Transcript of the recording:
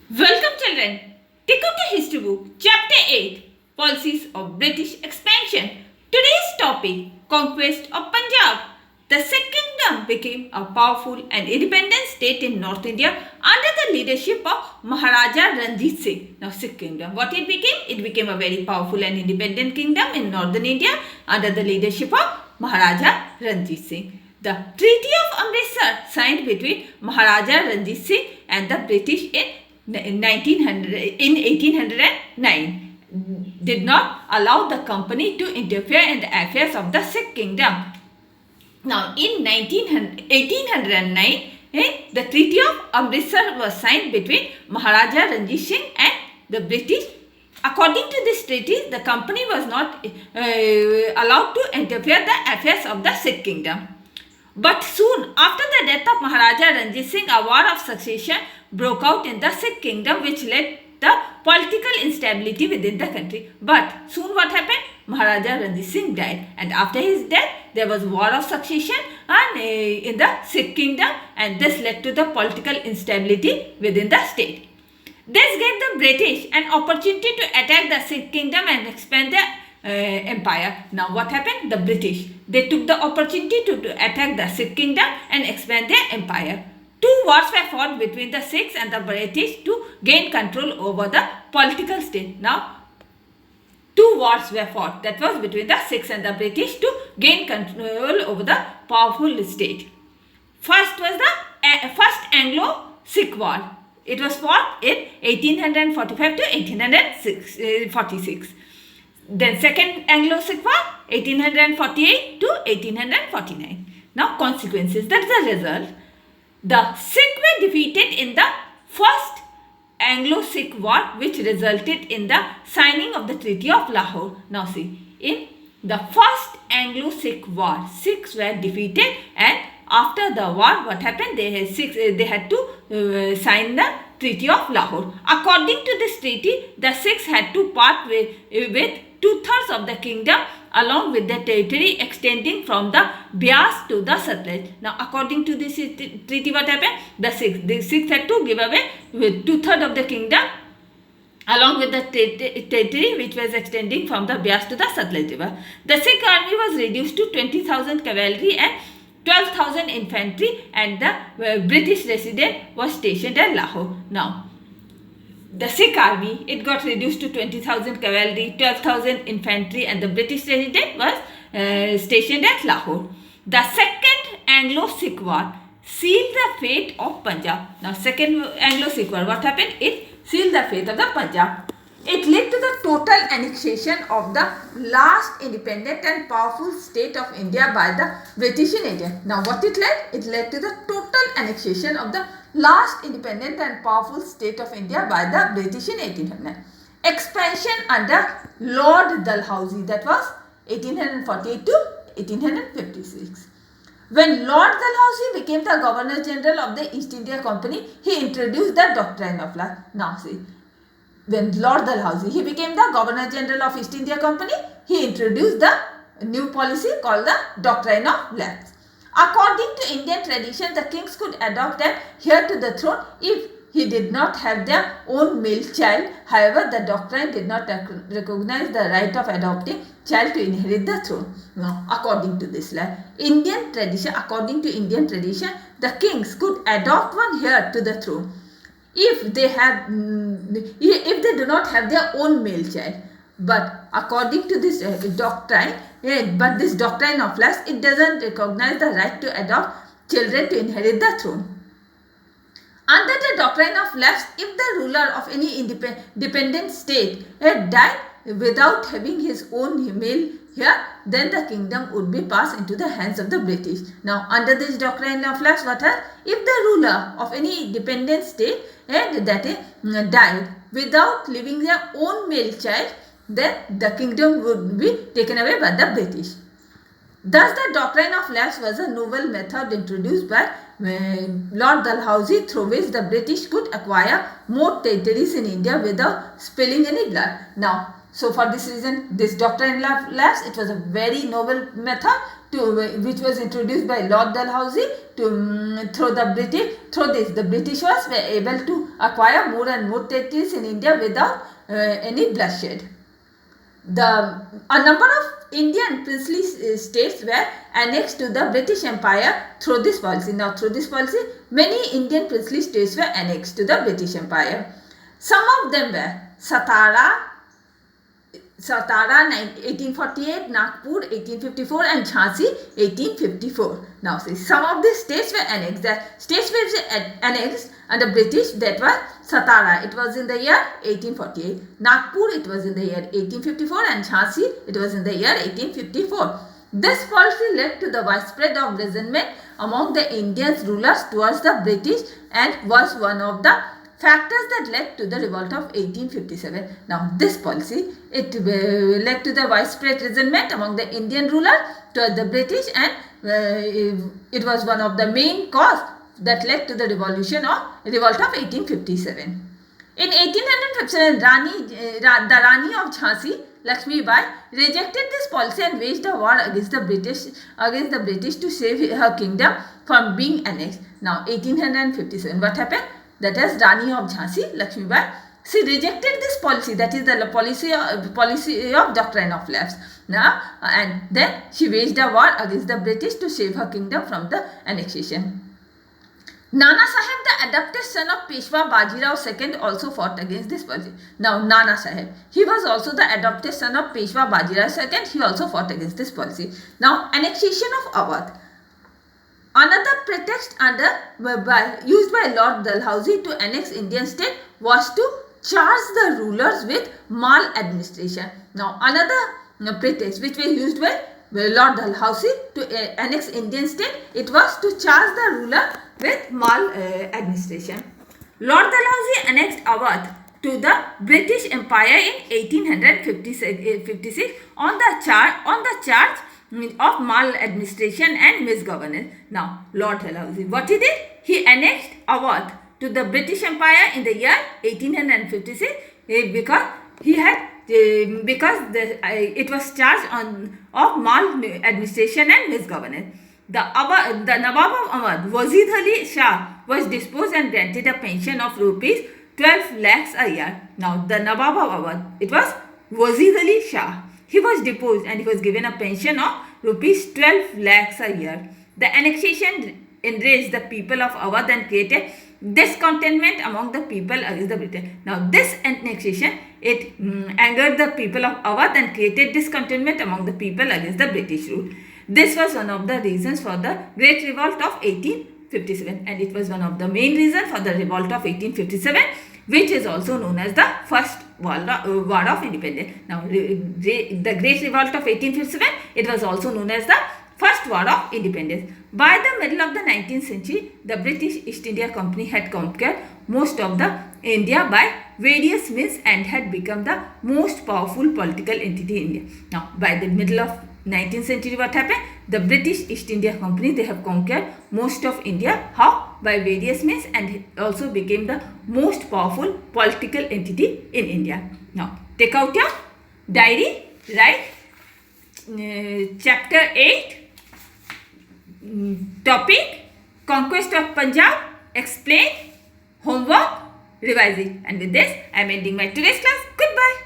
Welcome children. Take out the history book, chapter 8, Policies of British Expansion. Today's topic, Conquest of Punjab. The Sikh Kingdom became a powerful and independent state in North India under the leadership of Maharaja Ranjit Singh. Now Sikh Kingdom, what it became? It became a very powerful and independent kingdom in northern India under the leadership of Maharaja Ranjit Singh. The Treaty of Amritsar signed between Maharaja Ranjit Singh and the British in 1809 did not allow the company to interfere in the affairs of the Sikh Kingdom. Now, in 1809, the Treaty of Amritsar was signed between Maharaja Ranjit Singh and the British. According to this treaty, the company was not allowed to interfere in the affairs of the Sikh Kingdom. But soon after the death of Maharaja Ranjit Singh, a war of succession broke out in the Sikh Kingdom, which led the political instability within the country. But soon what happened? Maharaja Ranjit Singh died, and after his death, there was war of succession in the Sikh Kingdom, and this led to the political instability within the state. This gave the British an opportunity to attack the Sikh Kingdom and expand their empire. Now what happened? The British, they took the opportunity to attack the Sikh Kingdom and expand their empire. Two wars were fought between the Sikhs and the British to gain control over the political state. Now, two wars were fought, that was between the Sikhs and the British to gain control over the powerful state. First was the first Anglo-Sikh War. It was fought in 1845 to 1846. Then second Anglo-Sikh War, 1848 to 1849. Now consequences, that's the result. The Sikh were defeated in the first Anglo-Sikh War, which resulted in the signing of the Treaty of Lahore. Now see, in the first Anglo-Sikh War, Sikhs were defeated, and after the war, what happened? They had to sign the Treaty of Lahore. According to this treaty, the Sikhs had to part with 2/3 of the kingdom along with the territory extending from the Bias to the Satluj. Now, according to this treaty, what happened? The Sikhs had to give away with 2/3 of the kingdom along with the territory which was extending from the Bias to the Satluj river. The Sikh army was reduced to 20,000 cavalry and 12,000 infantry, and the British resident was stationed at Lahore. Now, the Sikh army, it got reduced to 20,000 cavalry, 12,000 infantry, and the British resident was stationed at Lahore. The second Anglo-Sikh War sealed the fate of Punjab. Now, second Anglo-Sikh War, what happened? It sealed the fate of the Punjab. It led to the total annexation of the last independent and powerful state of India by the British in India. Now what it led? It led to the total annexation of the last independent and powerful state of India by the British in 1809. Expansion under Lord Dalhousie, that was 1848 to 1856. When Lord Dalhousie became the Governor General of the East India Company, he introduced the doctrine of law. Now see, when Lord Dalhousie, he became the Governor General of East India Company, he introduced the new policy called the Doctrine of Lapse. According to Indian tradition, the kings could adopt an heir to the throne if he did not have their own male child. However, the doctrine did not recognize the right of adopting child to inherit the throne. Now, according to this law, according to Indian tradition, the kings could adopt one heir to the throne if they do not have their own male child. But according to this doctrine, this doctrine of lapse, it doesn't recognize the right to adopt children to inherit the throne. Under the doctrine of lapse, if the ruler of any independent state died without having his own male heir, then the kingdom would be passed into the hands of the British. Now, under this doctrine of lapse, what happens? If the ruler of any independent state died without leaving their own male child, then the kingdom would be taken away by the British. Thus, the doctrine of lapse was a novel method introduced by Lord Dalhousie, through which the British could acquire more territories in India without spilling any blood. Now, so for this reason, this doctrine of lapse, it was a very novel method which was introduced by Lord Dalhousie through this the British were able to acquire more and more territories in India without any bloodshed. A number of Indian princely states were annexed to the British Empire through this policy. Now, through this policy, many Indian princely states were annexed to the British Empire. Some of them were Satara 1848, Nagpur 1854 and Jhansi 1854. Now see, some of these states were annexed. The states were annexed under British, that was Satara, it was in the year 1848. Nagpur, it was in the year 1854 and Jhansi, it was in the year 1854. This policy led to the widespread of resentment among the Indian rulers towards the British and was one of the factors that led to the revolt of 1857. Now, this policy, it led to the widespread resentment among the Indian ruler towards the British, and it was one of the main cause that led to the revolt of 1857. In 1857, the Rani of Jhansi, Lakshmi Bai, rejected this policy and waged a war against the British to save her kingdom from being annexed. Now, 1857, what happened? That is Rani of Jhansi, Lakshmi Bai. She rejected this policy, that is the policy of doctrine of lapse. Now, and then she waged a war against the British to save her kingdom from the annexation. Nana Sahib, the adopted son of Peshwa Bajirao II, also fought against this policy. Now, Nana Sahib, he was also the adopted son of Peshwa Bajirao II. He also fought against this policy. Now, annexation of Awadh. Another pretext used by Lord Dalhousie to annex Indian state was to charge the rulers with maladministration. Now, another pretext which was used by Lord Dalhousie to annex Indian state, it was to charge the ruler with maladministration. Lord Dalhousie annexed Awadh to the British Empire in 1856 on the charge of maladministration and misgovernance. Now, Lord Dalhousie, what he did? He annexed Awadh to the British Empire in the year 1856 because it was charged of maladministration and misgovernance. The Nawab of Awadh, Wazid Ali Shah, was disposed and granted a pension of rupees 12 lakhs a year. Now, the Nawab of Awadh, it was Wazid Ali Shah. He was deposed and he was given a pension of rupees 12 lakhs a year. The annexation enraged the people of Awadh and created discontentment among the people against the British. Now, this annexation, it angered the people of Awadh and created discontentment among the people against the British rule. This was one of the reasons for the Great Revolt of 1857, and it was one of the main reasons for the Revolt of 1857, which is also known as the First War of Independence. Now, the Great Revolt of 1857, it was also known as the First War of Independence. By the middle of the 19th century, the British East India Company had conquered most of the India by various means and had become the most powerful political entity in India. Now, by the middle of 19th century, what happened? The British East India Company, they have conquered most of India. How? By various means, and also became the most powerful political entity in India. Now, take out your diary, write chapter 8, topic Conquest of Punjab, explain, homework, revise it. And with this, I am ending my today's class. Goodbye.